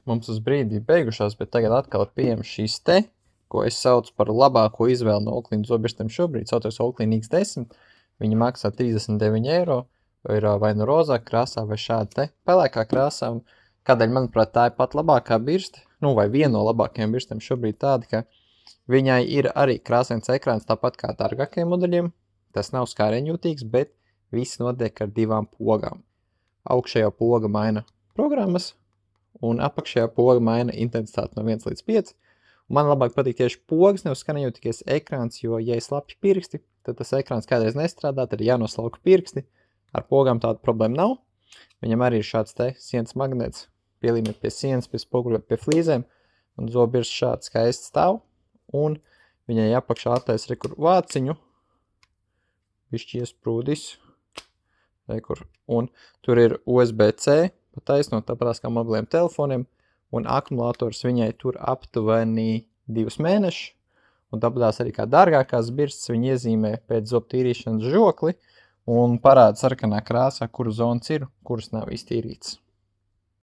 mums uz brīdi beigušās, bet tagad atkal ir pieejams šīs te, ko es saucu par labāko izvēli no Oakley zobirstiem šobrīd, saucos Oakley X10. Viņa maksā 39 eiro, ir vai nu rozā krāsā vai šāda te pelēkā krāsā. Un kādēļ, manuprāt, tā ir pat labākā birste, vai viena no labākajām birstēm šobrīd tāda, ka viņai ir arī krāsains ekrāns, tāpat kā dārgākajiem modeļiem. Tas nav skārienjūtīgs, bet viss notiek ar 2 pogām. Augšējā poga maina programmas, un apakšējā poga maina intensitāti no 1 līdz 5. Un man labāk patīk tieši pogas, nevis skārienjūtīgais ekrāns, jo, ja ir slapji pirksti, tad tas ekrāns kādreiz nestrādā, tad ir jānoslauka pirksti. Ar pogām tāda problēma nav. Viņam arī ir šāds te sienas magnēts, pielīmēt pie sienas, pie spoguļa, pie flīzēm, un zobirsts šāds skaists stāv. Un viņai apakšā attaisa rekur vāciņu, bišķi iesprūdis, rekur, un tur ir USB-C, pa taisno, tāpatās kā mobiliem telefoniem, un akumulators viņai tur aptuveni 2 mēnešus, un tāpatās arī kā dārgākās birstes viņi iezīmē pēc zobu tīrīšanas žokli, un parāda sarkanā krāsā, kuru zonas ir, kuras nav iztīrītas.